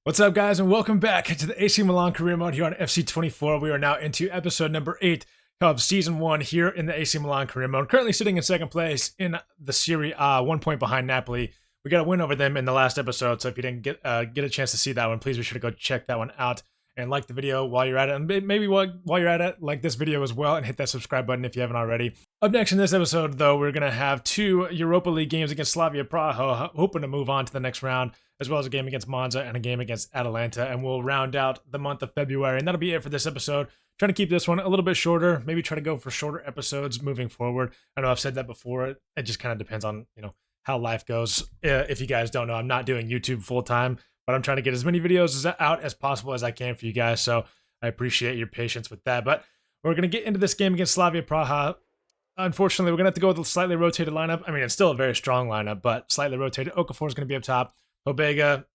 What's up, guys, and welcome back to the AC Milan career mode here on FC24. We are now into episode number 8 of season 1 here in the AC Milan career mode. Currently sitting in second place in the Serie A, 1 point behind Napoli. We got a win over them in the last episode, so if you didn't get a chance to see that one, please be sure to go check that one out and like the video while you're at it. And maybe while you're at it, like this video as well and hit that subscribe button if you haven't already. Up next in this episode, though, we're going to have 2 Europa League games against Slavia Praha, hoping to move on to the next round, as well as a game against Monza and a game against Atalanta, and we'll round out the month of February. And that'll be it for this episode. Trying to keep this one a little bit shorter, maybe try to go for shorter episodes moving forward. I know I've said that before. It just kind of depends on, how life goes. If you guys don't know, I'm not doing YouTube full time, but I'm trying to get as many videos out as possible as I can for you guys. So I appreciate your patience with that. But we're going to get into this game against Slavia Praha. Unfortunately, we're going to have to go with a slightly rotated lineup. I mean, it's still a very strong lineup, but slightly rotated. Okafor is going to be up top. Pobega,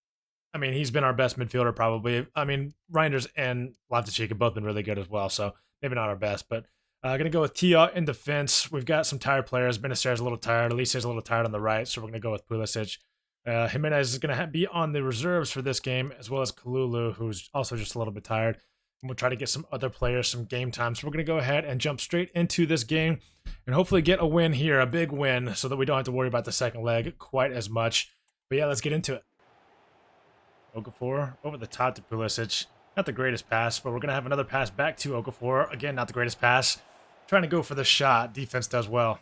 I mean, he's been our best midfielder probably. I mean, Reinders and Loftus-Cheek have both been really good as well, so maybe not our best. But going to go with Tia in defense. We've got some tired players. Benacer's a little tired. Elise's a little tired on the right, so we're going to go with Pulisic. Jimenez is going to be on the reserves for this game, as well as Kalulu, who's also just a little bit tired. And we'll try to get some other players some game time. So we're going to go ahead and jump straight into this game and hopefully get a win here, a big win, so that we don't have to worry about the second leg quite as much. But yeah, let's get into it. Okafor over the top to Pulisic. Not the greatest pass, but we're going to have another pass back to Okafor. Again, not the greatest pass. Trying to go for the shot. Defense does well.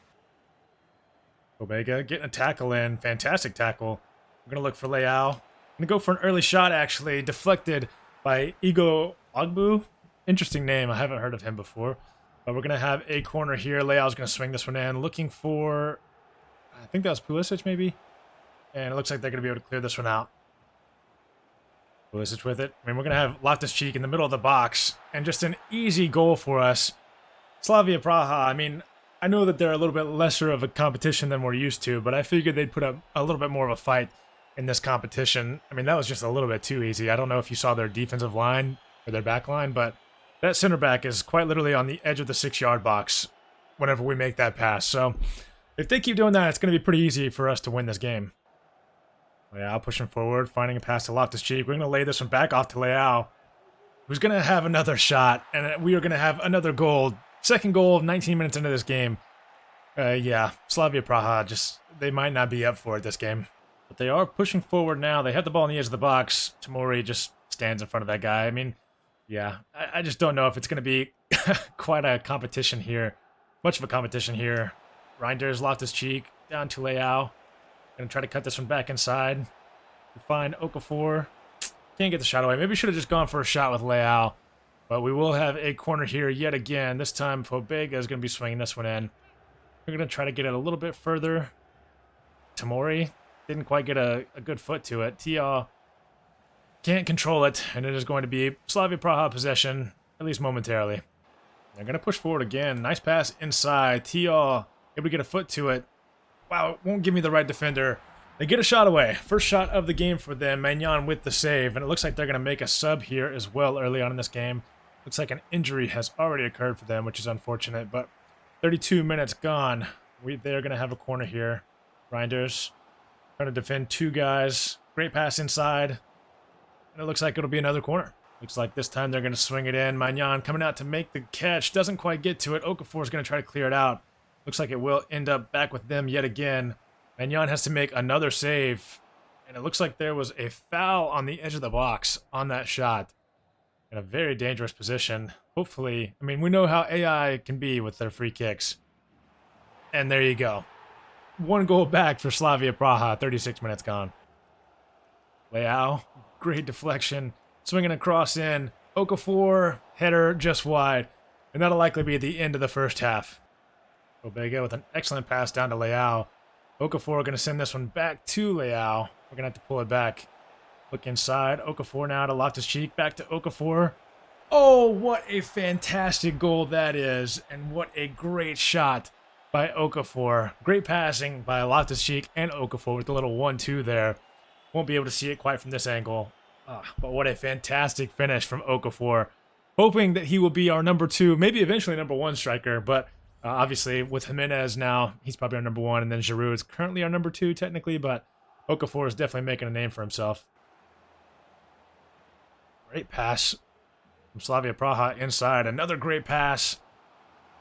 Pobega getting a tackle in. Fantastic tackle. We're going to look for Leao. Going to go for an early shot, actually. Deflected by Igo Ogbu. Interesting name. I haven't heard of him before. But we're going to have a corner here. Leao's going to swing this one in. Looking for, I think that was Pulisic, maybe? And it looks like they're going to be able to clear this one out. Pulisic with it. I mean, we're going to have Loftus-Cheek in the middle of the box. And just an easy goal for us. Slavia Praha, I mean, I know that they're a little bit lesser of a competition than we're used to, but I figured they'd put up a little bit more of a fight in this competition. I mean, that was just a little bit too easy. I don't know if you saw their defensive line or their back line, but that center back is quite literally on the edge of the 6-yard box whenever we make that pass. So if they keep doing that, it's going to be pretty easy for us to win this game. Leao pushing forward, finding a pass to Loftus-Cheek. We're going to lay this one back off to Leao, who's going to have another shot, and we are going to have another goal. Second goal of 19 minutes into this game. Yeah, Slavia Praha, just, they might not be up for it this game. But they are pushing forward now. They have the ball on the edge of the box. Tomori just stands in front of that guy. I mean, yeah, I just don't know if it's going to be quite a competition here. Much of a competition here. Reinders, Loftus-Cheek, down to Leao. Going to try to cut this one back inside. We find Okafor. Can't get the shot away. Maybe we should have just gone for a shot with Leao. But we will have a corner here yet again. This time, Pobega is going to be swinging this one in. We're going to try to get it a little bit further. Tomori didn't quite get a good foot to it. Tia can't control it, and it is going to be Slavia Praha possession, at least momentarily. They're going to push forward again. Nice pass inside. Tia able to get a foot to it. Wow, it won't give me the right defender. They get a shot away. First shot of the game for them. Maignan with the save, and it looks like they're going to make a sub here as well early on in this game. Looks like an injury has already occurred for them, which is unfortunate, but 32 minutes gone. They're going to have a corner here. Reinders trying to defend 2 guys. Great pass inside. And it looks like it'll be another corner. Looks like this time they're going to swing it in. Maignan coming out to make the catch. Doesn't quite get to it. Okafor is going to try to clear it out. Looks like it will end up back with them yet again. Maignan has to make another save. And it looks like there was a foul on the edge of the box on that shot. In a very dangerous position. Hopefully, I mean, we know how AI can be with their free kicks. And there you go. 1 goal back for Slavia Praha, 36 minutes gone. Leao, great deflection. Swinging across in. Okafor, header just wide. And that'll likely be the end of the first half. Pobega with an excellent pass down to Leao. Okafor going to send this one back to Leao. We're going to have to pull it back. Look inside. Okafor now to Loftus-Cheek. Back to Okafor. Oh, what a fantastic goal that is. And what a great shot by Okafor. Great passing by Loftus-Cheek and Okafor with the little 1-2 there. Won't be able to see it quite from this angle. But what a fantastic finish from Okafor. Hoping that he will be our number 2, maybe eventually number 1 striker. But obviously with Jimenez now, he's probably our number 1. And then Giroud is currently our number 2 technically. But Okafor is definitely making a name for himself. Great pass from Slavia Praha inside. Another great pass.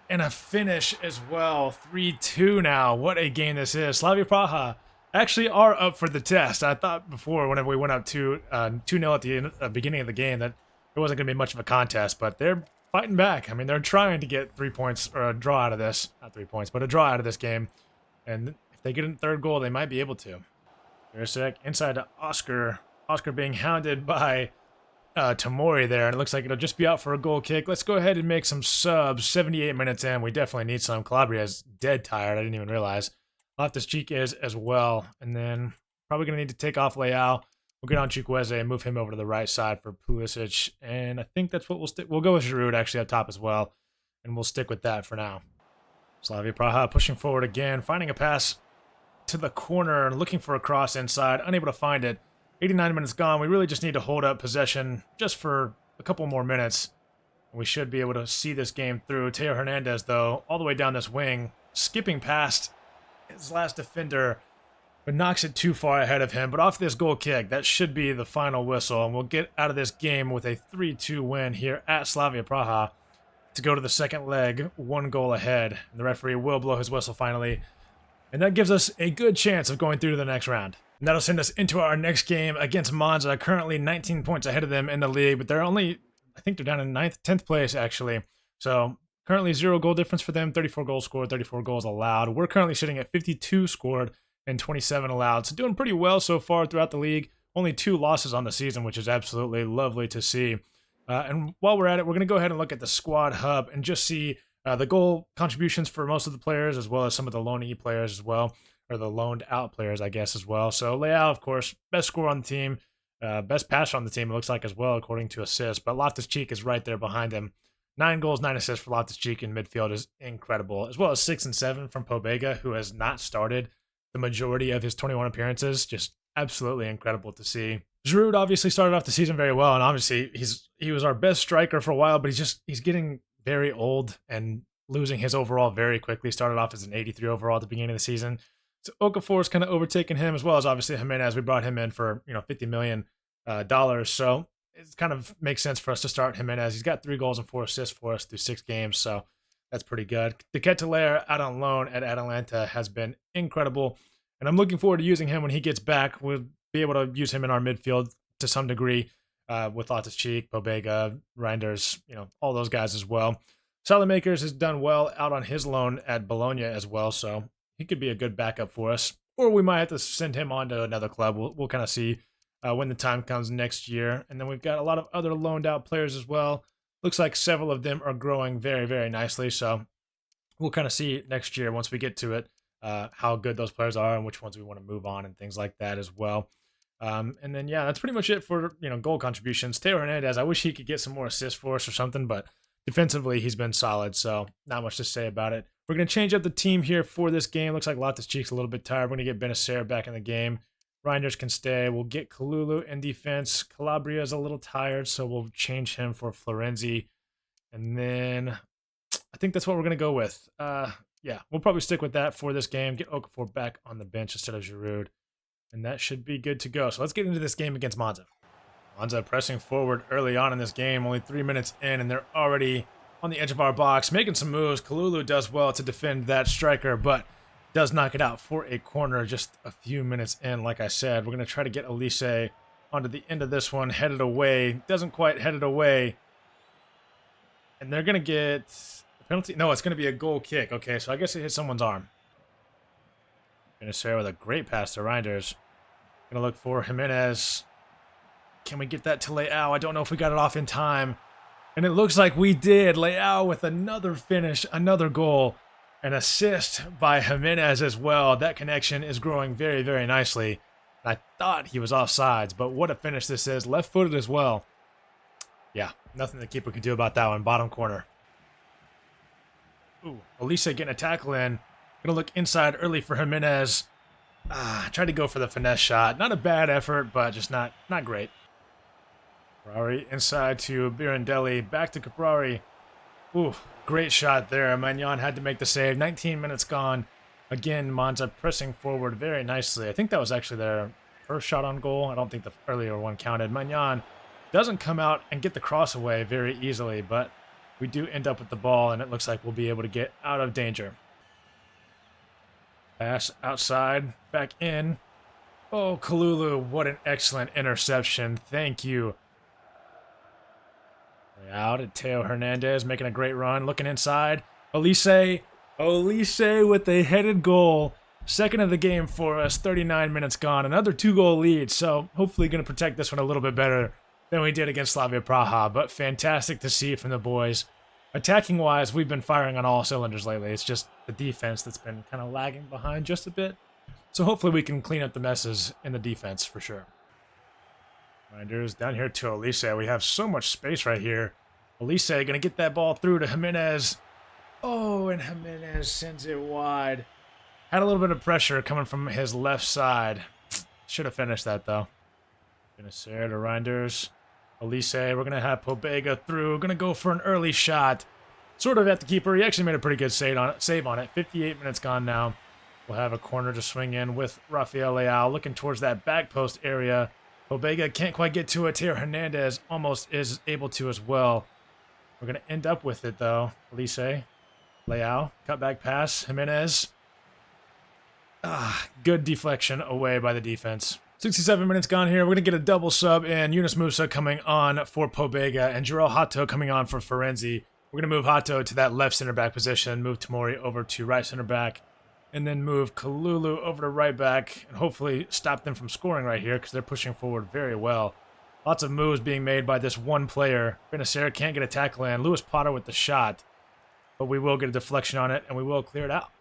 And a finish as well. 3-2 now. What a game this is. Slavia Praha actually are up for the test. I thought before, whenever we went up 2-0 at the beginning of the game, that it wasn't going to be much of a contest, but they're fighting back. I mean, they're trying to get 3 points or a draw out of this. Not 3 points, but a draw out of this game. And if they get a third goal, they might be able to. Jurisic inside to Oscar. Oscar being hounded by Tamori there, and it looks like it'll just be out for a goal kick. Let's go ahead and make some subs. 78 minutes in. We definitely need some. Calabria is dead tired. I didn't even realize. Loftus-Cheek is as well. And then probably going to need to take off Leao. We'll get on Chukwueze and move him over to the right side for Pulisic. And I think that's what we'll stick. We'll go with Giroud actually up top as well. And we'll stick with that for now. Slavia Praha pushing forward again. Finding a pass to the corner. Looking for a cross inside. Unable to find it. 89 minutes gone. We really just need to hold up possession just for a couple more minutes. We should be able to see this game through. Teo Hernandez, though, all the way down this wing, skipping past his last defender, but knocks it too far ahead of him. But off this goal kick, that should be the final whistle. And we'll get out of this game with a 3-2 win here at Slavia Praha to go to the second leg, 1 goal ahead. And the referee will blow his whistle finally. And that gives us a good chance of going through to the next round. And that'll send us into our next game against Monza, currently 19 points ahead of them in the league, but they're only, I think they're down in 10th place, actually. So currently 0 goal difference for them, 34 goals scored, 34 goals allowed. We're currently sitting at 52 scored and 27 allowed. So doing pretty well so far throughout the league. Only 2 losses on the season, which is absolutely lovely to see. And while we're at it, we're going to go ahead and look at the squad hub and just see the goal contributions for most of the players, as well as some of the loanee players as well. Or the loaned out players, I guess, as well. So Leao, of course, best scorer on the team, best passer on the team, it looks like as well, according to assists. But Loftus-Cheek is right there behind him. 9 goals, 9 assists for Loftus-Cheek in midfield is incredible, as well as 6 and 7 from Pobega, who has not started the majority of his 21 appearances. Just absolutely incredible to see. Giroud obviously started off the season very well, and obviously he was our best striker for a while, but he's getting very old and losing his overall very quickly. Started off as an 83 overall at the beginning of the season. So Okafor's kind of overtaken him, as well as obviously Jimenez. We brought him in for $50 million. So it kind of makes sense for us to start Jimenez. He's got 3 goals and 4 assists for us through 6 games, so that's pretty good. De Ketelaere out on loan at Atalanta has been incredible, and I'm looking forward to using him when he gets back. We'll be able to use him in our midfield to some degree with Loftus-Cheek, Pobega, Reinders, all those guys as well. Salamakers has done well out on his loan at Bologna as well, so he could be a good backup for us, or we might have to send him on to another club. We'll kind of see when the time comes next year. And then we've got a lot of other loaned out players as well. Looks like several of them are growing very, very nicely. So we'll kind of see next year once we get to it how good those players are and which ones we want to move on and things like that as well. And then, yeah, that's pretty much it for goal contributions. Teo Hernandez, I wish he could get some more assists for us or something, but defensively he's been solid, so not much to say about it. We're going to change up the team here for this game. Looks like Loftus-Cheek's a little bit tired. We're going to get Benacer back in the game. Reinders can stay. We'll get Kalulu in defense. Calabria is a little tired, so we'll change him for Florenzi. And then I think that's what we're going to go with. Yeah, we'll probably stick with that for this game. Get Okafor back on the bench instead of Giroud. And that should be good to go. So let's get into this game against Monza. Monza pressing forward early on in this game. Only 3 minutes in, and they're already on the edge of our box, making some moves. Kalulu does well to defend that striker, but does knock it out for a corner just a few minutes in. Like I said, we're going to try to get Elise onto the end of this one, headed away. Doesn't quite head it away. And they're going to get a penalty. No, it's going to be a goal kick. Okay, so I guess it hit someone's arm. Benacer with a great pass to Reinders. Going to look for Jimenez. Can we get that to Leao? I don't know if we got it off in time. And it looks like we did. Leao with another finish, another goal, an assist by Jimenez as well. That connection is growing very, very nicely. I thought he was offsides, but what a finish this is. Left-footed as well. Yeah, nothing the keeper could do about that one. Bottom corner. Ooh, Elise getting a tackle in. Gonna look inside early for Jimenez. Tried to go for the finesse shot. Not a bad effort, but just not great. Caprari inside to Birandelli. Back to Caprari. Ooh, great shot there. Magnan had to make the save. 19 minutes gone. Again, Monza pressing forward very nicely. I think that was actually their first shot on goal. I don't think the earlier one counted. Magnan Doesn't come out and get the cross away very easily, but we do end up with the ball, and it looks like we'll be able to get out of danger. Pass outside, back in. Oh, Kalulu, what an excellent interception. Thank you. Out at Teo Hernandez, making a great run, looking inside. Olise with a headed goal. Second of the game for us, 39 minutes gone. Another 2-goal lead, so hopefully going to protect this one a little bit better than we did against Slavia Praha, but fantastic to see from the boys. Attacking-wise, we've been firing on all cylinders lately. It's just the defense that's been kind of lagging behind just a bit. So hopefully we can clean up the messes in the defense for sure. Minders down here to Olise. We have so much space right here. Olise going to get that ball through to Jimenez. Oh, and Jimenez sends it wide. Had a little bit of pressure coming from his left side. Should have finished that, though. Benacer to Reinders. Olise, we're going to have Pobega through. Going to go for an early shot. Sort of at the keeper. He actually made a pretty good save on it. 58 minutes gone now. We'll have a corner to swing in with Rafael Leao looking towards that back post area. Pobega can't quite get to it. Teo Hernandez almost is able to as well. We're going to end up with it, though. Olise, Leao, cutback pass. Jimenez. Good deflection away by the defense. 67 minutes gone here. We're going to get a double sub in. Yunus Musa coming on for Pobega and Joel Hato coming on for Ferenzi. We're going to move Hato to that left center back position, move Tomori over to right center back, and then move Kalulu over to right back and hopefully stop them from scoring right here because they're pushing forward very well. Lots of moves being made by this one player. Benacer can't get a tackle in. Lewis Potter with the shot, but we will get a deflection on it and we will clear it out.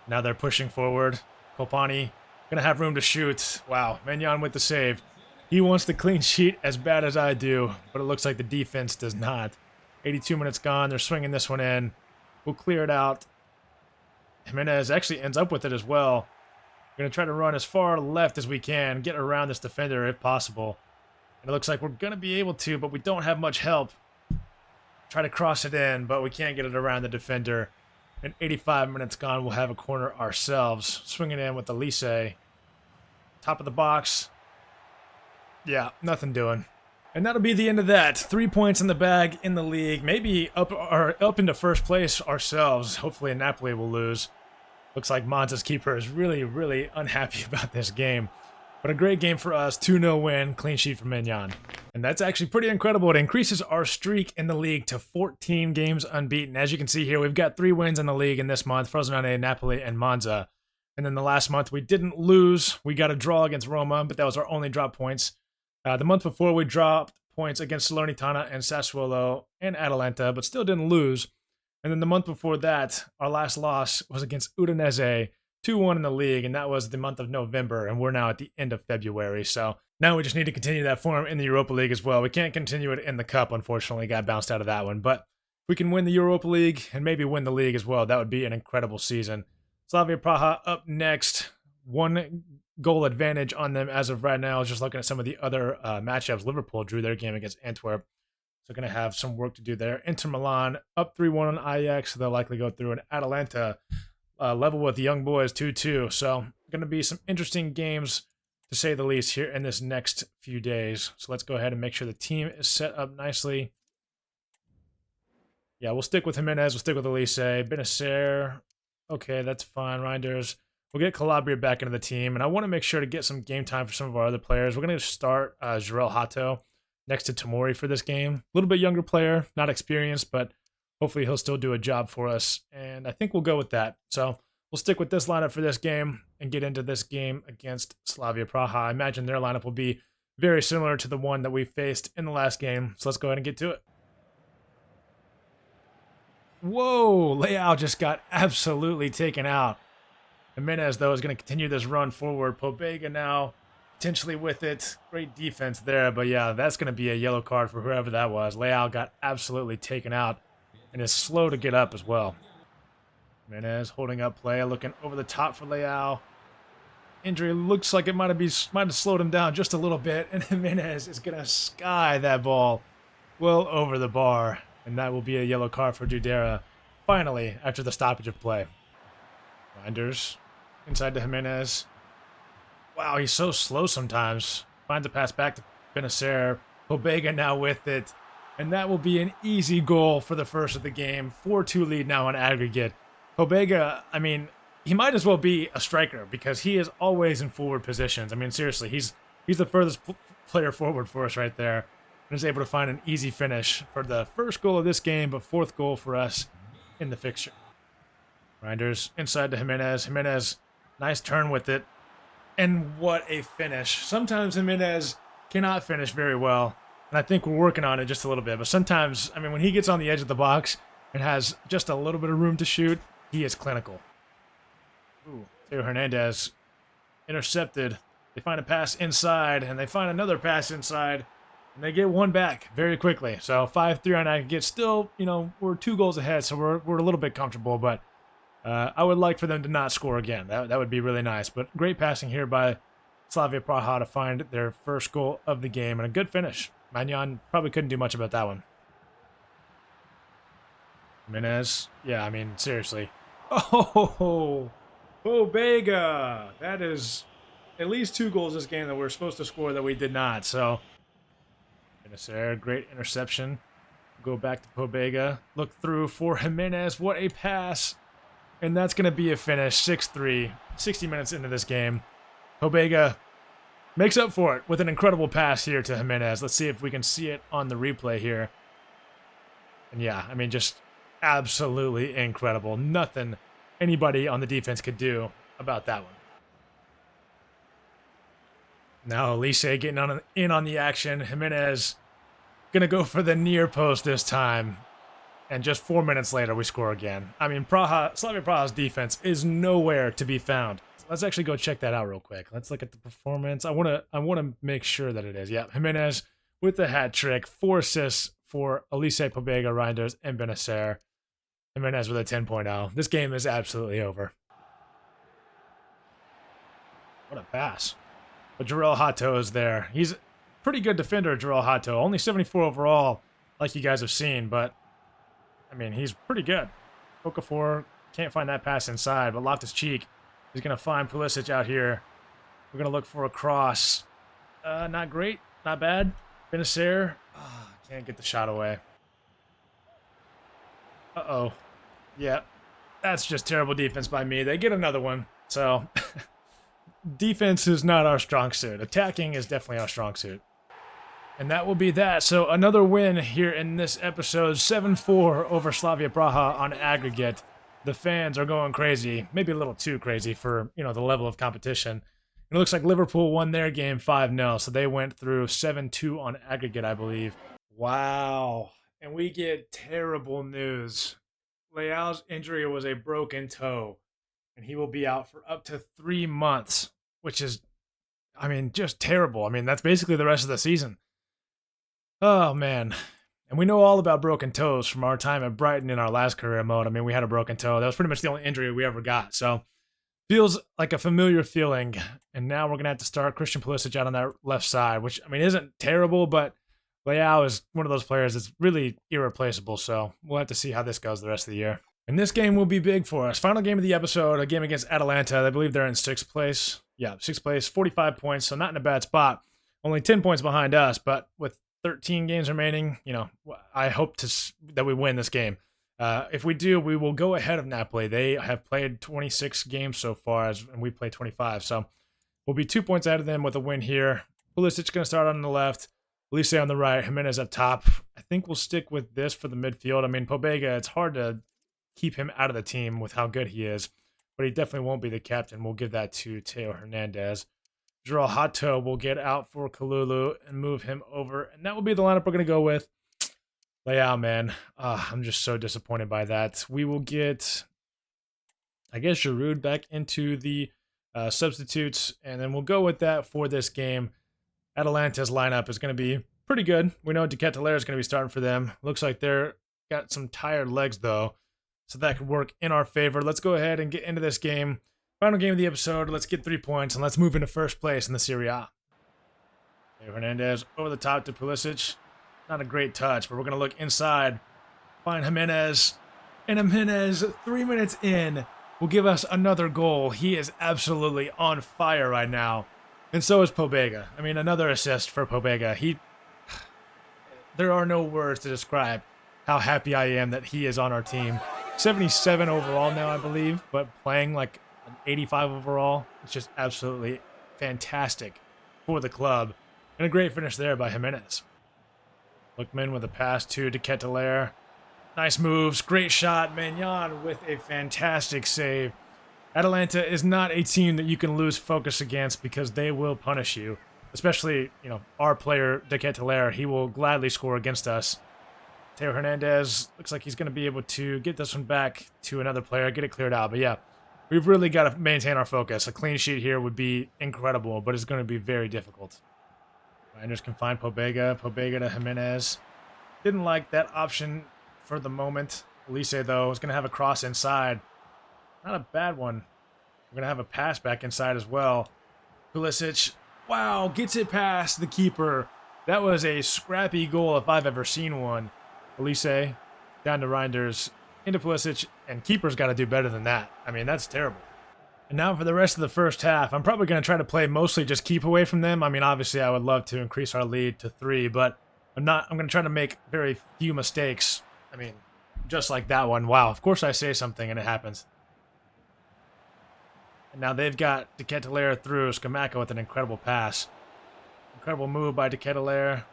Now they're pushing forward. Kopani going to have room to shoot. Wow, Maignan with the save. He wants the clean sheet as bad as I do, but it looks like the defense does not. 82 minutes gone. They're swinging this one in. We'll clear it out. Jimenez actually ends up with it as well. We're going to try to run as far left as we can, get around this defender if possible. And it looks like we're going to be able to, but we don't have much help. Try to cross it in, but we can't get it around the defender. In 85 minutes gone, we'll have a corner ourselves. Swinging in with Olise. Top of the box. Yeah, nothing doing. And that'll be the end of that. 3 points in the bag in the league. Maybe up into first place ourselves. Hopefully Napoli will lose. Looks like Monza's keeper is really, really unhappy about this game. But a great game for us. 2-0 win. Clean sheet for Maignan. And that's actually pretty incredible. It increases our streak in the league to 14 games unbeaten. As you can see here, we've got 3 wins in the league in this month. Frosinone, Napoli, and Monza. And then the last month we didn't lose. We got a draw against Roma, but that was our only drop points. The month before we dropped points against Salernitana and Sassuolo and Atalanta, but still didn't lose. And then the month before that, our last loss was against Udinese, 2-1 in the league, and that was the month of November, and we're now at the end of February. So now we just need to continue that form in the Europa League as well. We can't continue it in the Cup, unfortunately. Got bounced out of that one. But if we can win the Europa League and maybe win the league as well, that would be an incredible season. Slavia Praha up next. 1 goal advantage on them as of right now. Just looking at some of the other matchups. Liverpool drew their game against Antwerp. So going to have some work to do there. Inter Milan up 3-1 on Ajax. So they'll likely go through. And Atalanta level with the young boys 2-2. So going to be some interesting games to say the least here in this next few days. So let's go ahead and make sure the team is set up nicely. Yeah, we'll stick with Jimenez. We'll stick with Olise. Benacer. Okay, that's fine. Reinders. We'll get Calabria back into the team. And I want to make sure to get some game time for some of our other players. We're going to start Joel Hato next to Tomori for this game. A little bit younger player, not experienced, but hopefully he'll still do a job for us. And I think we'll go with that. So we'll stick with this lineup for this game and get into this game against Slavia Praha. I imagine their lineup will be very similar to the one that we faced in the last game. So let's go ahead and get to it. Whoa, Leao just got absolutely taken out. Jimenez, though, is going to continue this run forward. Pobega now potentially with it. Great defense there, but yeah, that's going to be a yellow card for whoever that was. Leao got absolutely taken out and is slow to get up as well. Jimenez holding up play, looking over the top for Leao. Injury looks like it might have slowed him down just a little bit, and Jimenez is going to sky that ball well over the bar, and that will be a yellow card for Dudera, finally, after the stoppage of play. Reinders inside to Jimenez. Wow, he's so slow sometimes. Finds a pass back to Benacer, Pobega now with it. And that will be an easy goal for the first of the game. 4-2 lead now on aggregate. Pobega, I mean, he might as well be a striker because he is always in forward positions. I mean, seriously, he's the furthest player forward for us right there. And is able to find an easy finish for the first goal of this game, but fourth goal for us in the fixture. Reinders inside to Jimenez. Jimenez, nice turn with it. And what a finish. Sometimes Jimenez cannot finish very well. And I think we're working on it just a little bit. But sometimes, I mean, when he gets on the edge of the box and has just a little bit of room to shoot, he is clinical. Ooh, Theo Hernandez intercepted. They find a pass inside, and they find another pass inside, and they get one back very quickly. So 5-3 on aggregate. Still, you know, we're 2 goals ahead, so we're a little bit comfortable. But I would like for them to not score again. That would be really nice. But great passing here by Slavia Praha to find their first goal of the game, and a good finish. Magnan probably couldn't do much about that one. Jimenez. Yeah, I mean, seriously. Oh, Pobega. That is at least 2 goals this game that we're supposed to score that we did not. So, Benacer, great interception. Go back to Pobega. Look through for Jimenez. What a pass. And that's going to be a finish. 6-3. 60 minutes into this game. Pobega makes up for it with an incredible pass here to Jimenez. Let's see if we can see it on the replay here. And yeah, I mean, just absolutely incredible. Nothing anybody on the defense could do about that one. Now Elise getting in on the action. Jimenez going to go for the near post this time. And just 4 minutes later, we score again. I mean, Slavia Praha's defense is nowhere to be found. Let's actually go check that out real quick. Let's look at the performance. I want to make sure that it is. Yeah, Jimenez with the hat trick. 4 assists for Elise, Pobega, Reinders, and Benacer. Jimenez with a 10.0. This game is absolutely over. What a pass. But Jarrell Hato is there. He's a pretty good defender, Jarrell Hato. Only 74 overall, like you guys have seen, but I mean, he's pretty good. Okafor can't find that pass inside, but Loftus-Cheek is going to find Pulisic out here. We're going to look for a cross. Not great. Not bad. Benacer. Can't get the shot away. Uh-oh. Yeah. That's just terrible defense by me. They get another one. So, defense is not our strong suit. Attacking is definitely our strong suit. And that will be that. So another win here in this episode. 7-4 over Slavia Praha on aggregate. The fans are going crazy. Maybe a little too crazy for, you know, the level of competition. It looks like Liverpool won their game 5-0. So they went through 7-2 on aggregate, I believe. Wow. And we get terrible news. Leao's injury was a broken toe. And he will be out for up to 3 months. Which is, I mean, just terrible. I mean, that's basically the rest of the season. Oh, man. And we know all about broken toes from our time at Brighton in our last career mode. I mean, we had a broken toe. That was pretty much the only injury we ever got. So, feels like a familiar feeling. And now we're going to have to start Christian Pulisic out on that left side, which, I mean, isn't terrible, but Leao is one of those players that's really irreplaceable. So, we'll have to see how this goes the rest of the year. And this game will be big for us. Final game of the episode, a game against Atalanta. I believe they're in 6th place. Yeah, 6th place, 45 points, so not in a bad spot. Only 10 points behind us, but with 13 games remaining, you know, I hope that we win this game. If we do, we will go ahead of Napoli. They have played 26 games so far, and we played 25. So we'll be 2 points out of them with a win here. Pulisic going to start on the left. Elise on the right. Jimenez up top. I think we'll stick with this for the midfield. I mean, Pobega, it's hard to keep him out of the team with how good he is, but he definitely won't be the captain. We'll give that to Theo Hernandez. Jarrell Hato will get out for Kalulu and move him over. And that will be the lineup we're going to go with. Leao, man. I'm just so disappointed by that. We will get, I guess, Giroud back into the substitutes. And then we'll go with that for this game. Atalanta's lineup is going to be pretty good. We know Decathlon is going to be starting for them. Looks like they're got some tired legs, though. So that could work in our favor. Let's go ahead and get into this game. Final game of the episode. Let's get 3 points, and let's move into first place in the Serie A. Hernandez over the top to Pulisic. Not a great touch, but we're going to look inside. Find Jimenez. And Jimenez, 3 minutes in, will give us another goal. He is absolutely on fire right now. And so is Pobega. I mean, another assist for Pobega. There are no words to describe how happy I am that he is on our team. 77 overall now, I believe, but playing like an 85 overall. It's just absolutely fantastic for the club. And a great finish there by Jimenez. Lookman with a pass to Ketelaere. Nice moves, great shot. Maignan with a fantastic save. Atalanta is not a team that you can lose focus against because they will punish you. Especially, our player, Ketelaere. He will gladly score against us. Theo Hernandez looks like he's going to be able to get this one back to another player, get it cleared out. But yeah, we've really got to maintain our focus. A clean sheet here would be incredible, but it's going to be very difficult. Rangers can find Pobega. Pobega to Jimenez. Didn't like that option for the moment. Elise, though, is going to have a cross inside. Not a bad one. We're going to have a pass back inside as well. Pulisic, wow, gets it past the keeper. That was a scrappy goal if I've ever seen one. Elise, down to Reinders, into Pulisic, and keeper's got to do better than that. I mean, that's terrible. And now for the rest of the first half, I'm probably going to try to play mostly just keep away from them. I mean, obviously, I would love to increase our lead to 3, but I'm going to try to make very few mistakes. I mean, just like that one. Wow, of course I say something and it happens. And now they've got Ketelaere through. Scamacca with an incredible pass. Incredible move by Ketelaere.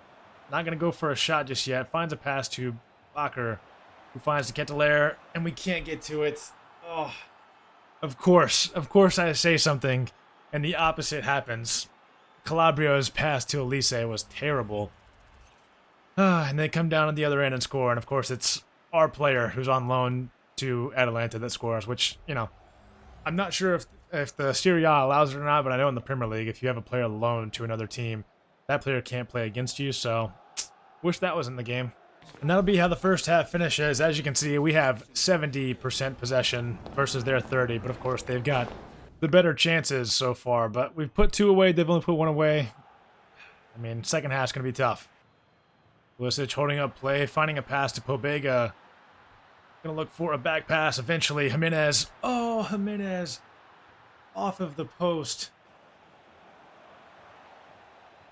Not going to go for a shot just yet. Finds a pass to Bakker, who finds Ketelaere, and we can't get to it. Oh, of course I say something, and the opposite happens. Calabrio's pass to Elise was terrible. And they come down at the other end and score, and of course it's our player who's on loan to Atalanta that scores, which, I'm not sure if the Serie A allows it or not, but I know in the Premier League, if you have a player loaned to another team, that player can't play against you, so wish that was in the game. And that'll be how the first half finishes. As you can see, we have 70% possession versus their 30, but of course they've got the better chances so far. But we've put 2 away, they've only put 1 away. I mean, second half's going to be tough. Pulisic holding up play, finding a pass to Pobega. Going to look for a back pass eventually. Jimenez. Oh, Jimenez. Off of the post.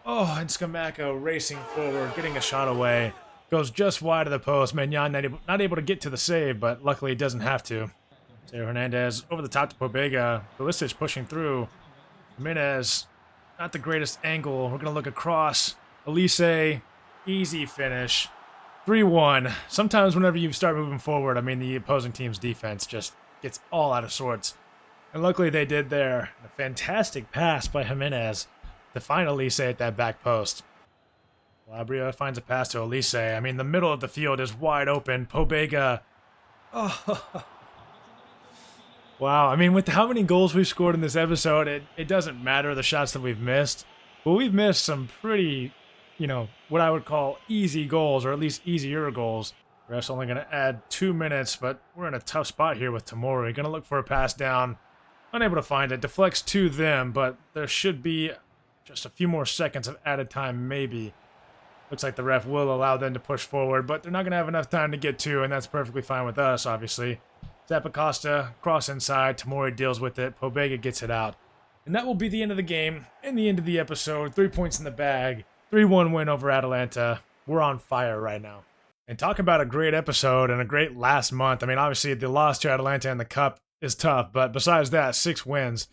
Oh, and Scamacca racing forward, getting a shot away. Goes just wide of the post. Maignan not able to get to the save, but luckily he doesn't have to. Theo Hernandez over the top to Pobega. Pulisic pushing through. Jimenez, not the greatest angle. We're going to look across. Elise, easy finish. 3-1. Sometimes whenever you start moving forward, I mean, the opposing team's defense just gets all out of sorts. And luckily they did there. A fantastic pass by Jimenez to find Elise at that back post. Calabria finds a pass to Elise. I mean, the middle of the field is wide open. Pobega. Oh. Wow. I mean, with how many goals we've scored in this episode, it doesn't matter the shots that we've missed. But we've missed some pretty, what I would call easy goals, or at least easier goals. Ref's only going to add 2 minutes, but we're in a tough spot here with Tomori. Going to look for a pass down. Unable to find it. Deflects to them, but there should be just a few more seconds of added time, maybe. Looks like the ref will allow them to push forward, but they're not going to have enough time to get to, and that's perfectly fine with us, obviously. Zappacosta, cross inside. Tomori deals with it. Pobega gets it out. And that will be the end of the game and the end of the episode. 3 points in the bag. 3-1 win over Atalanta. We're on fire right now. And talk about a great episode and a great last month. I mean, obviously, the loss to Atalanta in the Cup is tough, but besides that, 6 wins.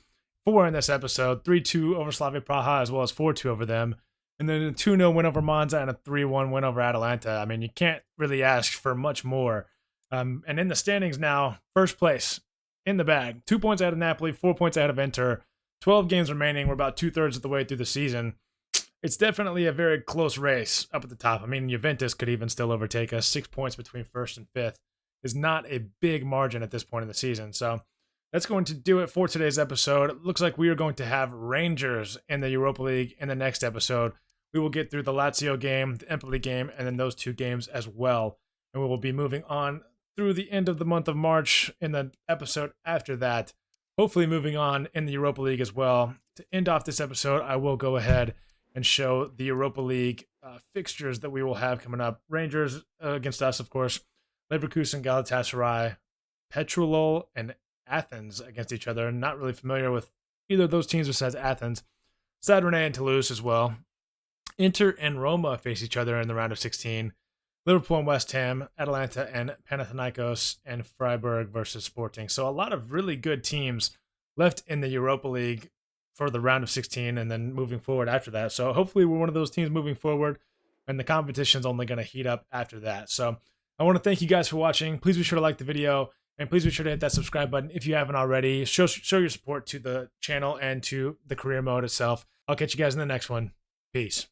4 in this episode. 3-2 over Slavia Praha, as well as 4-2 over them. And then a 2-0 win over Monza and a 3-1 win over Atalanta. I mean, you can't really ask for much more. And in the standings now, first place in the bag. 2 points out of Napoli, 4 points out of Inter. 12 games remaining. We're about 2/3 of the way through the season. It's definitely a very close race up at the top. I mean, Juventus could even still overtake us. 6 points between first and fifth is not a big margin at this point in the season. So that's going to do it for today's episode. It looks like we are going to have Rangers in the Europa League in the next episode. We will get through the Lazio game, the Empoli game, and then those 2 games as well. And we will be moving on through the end of the month of March in the episode after that. Hopefully moving on in the Europa League as well. To end off this episode, I will go ahead and show the Europa League fixtures that we will have coming up. Rangers against us, of course. Leverkusen, Galatasaray, Petrolul, and Athens against each other. Not really familiar with either of those teams besides Athens. Saturday and Toulouse as well. Inter and Roma face each other in the round of 16. Liverpool and West Ham, Atalanta and Panathinaikos, and Freiburg versus Sporting. So a lot of really good teams left in the Europa League for the round of 16 and then moving forward after that. So hopefully we're one of those teams moving forward, and the competition's only going to heat up after that. So I want to thank you guys for watching. Please be sure to like the video, and please be sure to hit that subscribe button if you haven't already. Show your support to the channel and to the career mode itself. I'll catch you guys in the next one. Peace.